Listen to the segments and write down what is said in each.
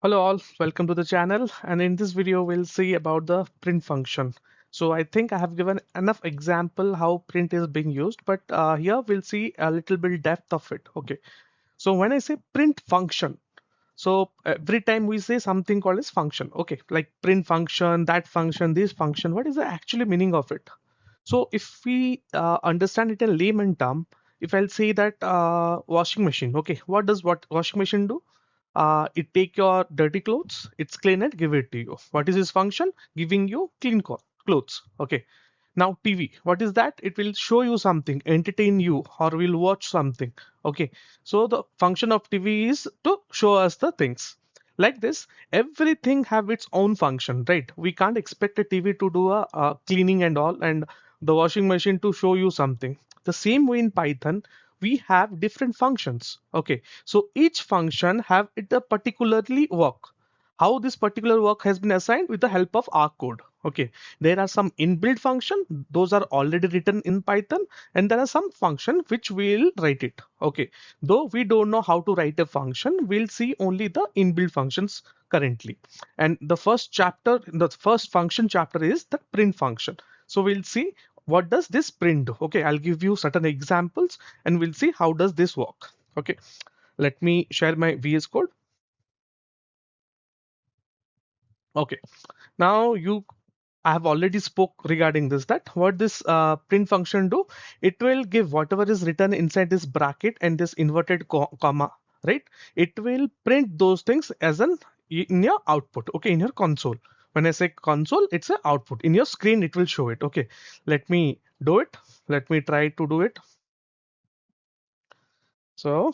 Hello all, welcome to the channel, and in this video we'll see about the print function. So I think I have given enough example how print is being used, but here we'll see a little bit depth of it. Okay, so when I say print function, so every time we say something called as function, okay, like print function, that function, this function, what is the actually meaning of it? So if we understand it in layman term, if I'll say that washing machine, okay, what does what washing machine do? It take your dirty clothes, it's clean it, give it to you. What is its function? Giving you clean clothes. Okay. Now TV, what is that? It will show you something, entertain you, or will watch something. Okay. So the function of TV is to show us the things. Like this, everything have its own function, right? We can't expect a TV to do a cleaning and all, and the washing machine to show you something. The same way in Python, we have different functions. Okay, so each function have it a particularly work. How this particular work has been assigned with the help of our code. Okay, there are some inbuilt function, those are already written in Python, and there are some function which will write it. Okay, though we don't know how to write a function, we'll see only the inbuilt functions currently. And the first chapter, the first function chapter is the print function. So we'll see what does this print do. Okay, I'll give you certain examples and we'll see how does this work. Okay, let me share my VS Code. Okay, now I have already spoke regarding this, that what this print function do. It will give whatever is written inside this bracket and this inverted comma, right? It will print those things as an in your output. Okay, in your console. When I say console, it's an output. In your screen, it will show it. Okay, let me do it. Let me try to do it. So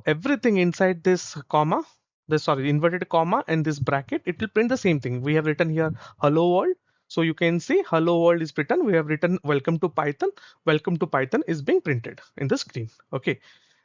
everything inside this comma, this sorry, inverted comma and this bracket, it will print the same thing. We have written here hello world. So you can see hello world is written. We have written welcome to Python. Welcome to Python is being printed in the screen. Okay.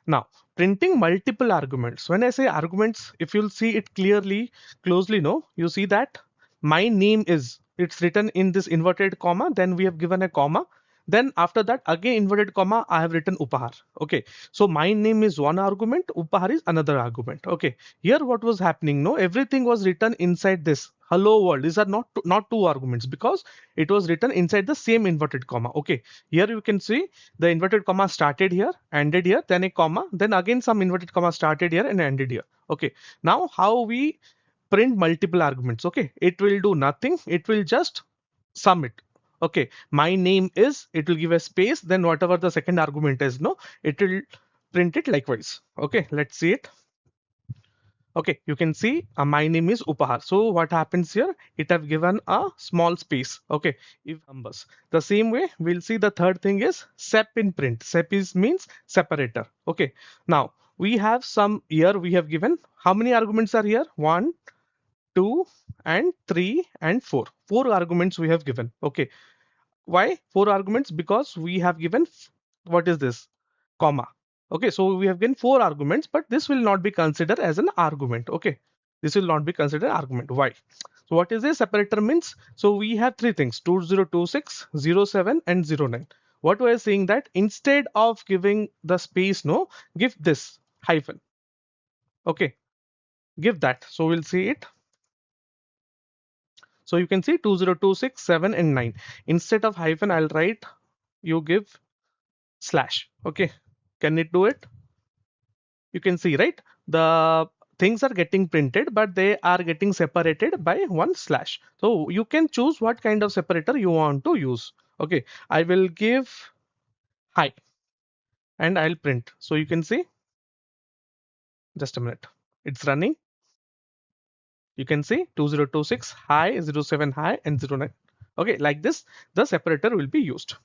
Now printing multiple arguments. When I say arguments, if you'll see it clearly, closely, no, you see that my name is, it's written in this inverted comma. Then we have given a comma. Then after that, again inverted comma, I have written Upahar. Okay, so my name is one argument, Upahar is another argument. Okay, here what was happening? No, everything was written inside this hello world. These are not two arguments because it was written inside the same inverted comma. Okay, here you can see the inverted comma started here, ended here, then a comma, then again some inverted comma started here and ended here. Okay, now how we print multiple arguments? Okay, it will do nothing. It will just sum it. Okay, my name is, it will give a space, then whatever the second argument is, no, it will print it likewise. Okay, let's see it. Okay, you can see my name is Upahar. So what happens here? It have given a small space. Okay, if numbers. The same way, we'll see the third thing is sep in print. Sep is means separator. Okay, now we have some here. We have given how many arguments are here? 1, 2, and 3, and 4. 4 arguments we have given. Okay, why 4 arguments? Because we have given what is this? Comma. Okay, so we have given 4 arguments, but this will not be considered as an argument. Okay, this will not be considered argument. Why? So what is a separator means? So we have 3 things: 2026, 07, and 09. What we are saying that instead of giving the space, no, give this hyphen. Okay, give that. So we'll see it. So you can see 2026, 7, and 9. Instead of hyphen, I'll write, you give slash. Okay, can it do it? You can see, right? The things are getting printed, but they are getting separated by one slash. So you can choose what kind of separator you want to use. Okay, I will give hi and I'll print. So you can see, just a minute, it's running. You can see 2026 hi, 07 hi, and 09. Okay, like this, the separator will be used.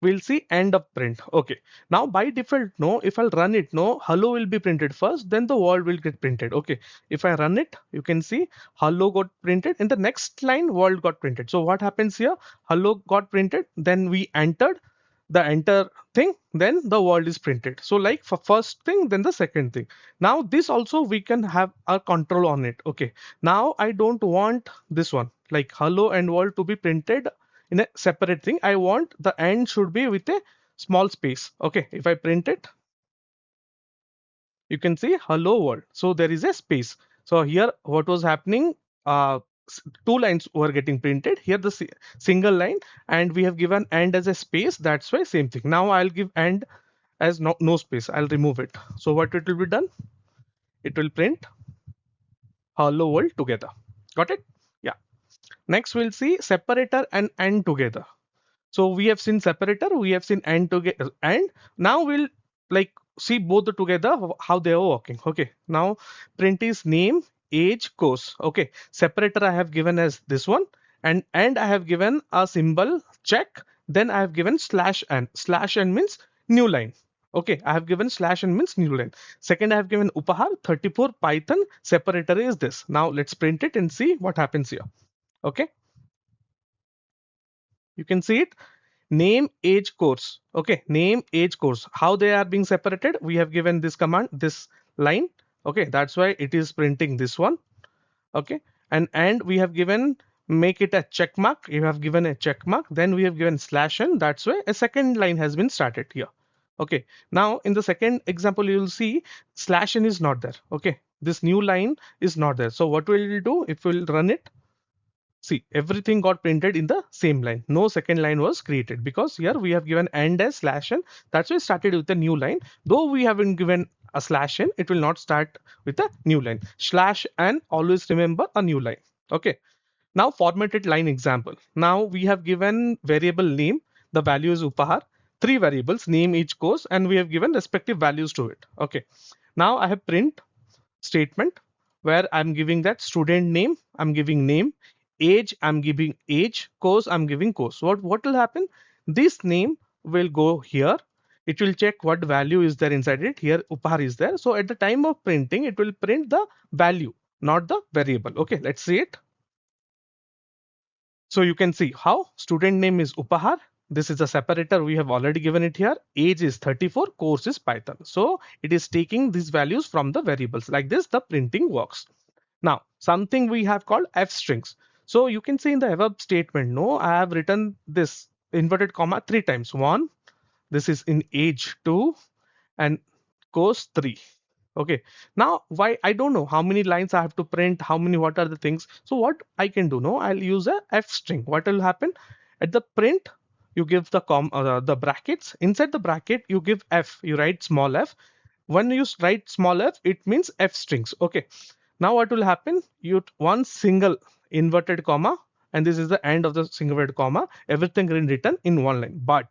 We'll see end of print. Okay, now by default, no, if I'll run it, no, hello will be printed first, then the world will get printed. Okay, if I run it, you can see hello got printed, in the next line world got printed. So what happens here? Hello got printed, then we entered the enter thing, then the world is printed. So like for first thing, then the second thing. Now this also we can have a control on it. Okay, now I don't want this one like hello and world to be printed in a separate thing. I want the end should be with a small space. Okay, if I print it, You can see hello world. So there is a space. So here what was happening, two lines were getting printed here, the single line, and we have given and as a space. That's why same thing. Now I'll give and as no space. I'll remove it. So what it will be done? It will print hello world together. Got it? Yeah. Next we'll see separator and together. So we have seen separator, we have seen and together, and now we'll like see both the together how they are working. Okay, now print is name, age, course. Okay, separator I have given as this one, and I have given a symbol check. Then I have given slash n. Slash n means new line. Okay, I have given slash n means new line. Second, I have given Upahar 34 Python. Separator is this. Now let's print it and see what happens here. Okay, you can see it. Name, age, course. Okay, name, age, course. How they are being separated? We have given this command, this line. Okay, that's why it is printing this one. Okay, and we have given make it a check mark. You have given a check mark. Then we have given slash n. That's why a second line has been started here. Okay, now in the second example, you will see slash n is not there. Okay, this new line is not there. So what will we do if we'll run it? See, everything got printed in the same line. No second line was created because here we have given and as slash n. That's why it started with a new line. Though we haven't given a slash n, it will not start with a new line. Slash n, always remember a new line. Okay. Now formatted line example. Now we have given variable name. The value is Upahar. Three variables, name, each course, and we have given respective values to it. Okay. Now I have print statement where I'm giving that student name, I'm giving name, age, I'm giving age, course, I'm giving course. What will happen? This name will go here. It will check what value is there inside it. Here Upahar is there. So at the time of printing, it will print the value, not the variable. Okay, let's see it. So you can see how student name is Upahar. This is a separator. We have already given it here. Age is 34, course is Python. So it is taking these values from the variables. Like this, the printing works. Now, something we have called f strings. So you can see in the above statement, no, I have written this inverted comma 3 times. One, this is in age 2, and course 3. Okay, now why I don't know how many lines I have to print, how many, what are the things. So what I can do, no, I'll use a f string. What will happen at the print? You give the brackets. Inside the bracket, you give f. You write small f. When you write small f, it means f strings. Okay. Now what will happen? You one single inverted comma, and this is the end of the single inverted comma. Everything written in one line. But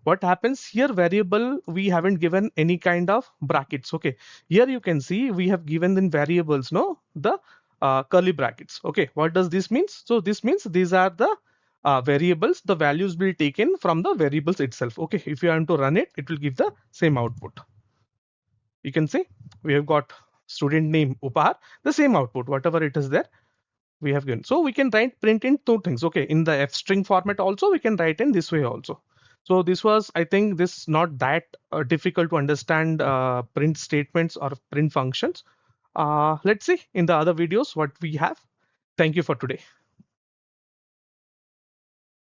what happens here? Variable we haven't given any kind of brackets. Okay. Here you can see we have given in variables, no, the curly brackets. Okay. What does this means? So this means these are the variables. The values will be taken from the variables itself. Okay. If you want to run it, it will give the same output. You can see we have got student name Upahar, the same output, whatever it is there, we have given. So we can write print in two things. Okay, in the f string format also, we can write in this way also. So this was, I think this not that difficult to understand print statements or print functions. Let's see in the other videos what we have. Thank you for today.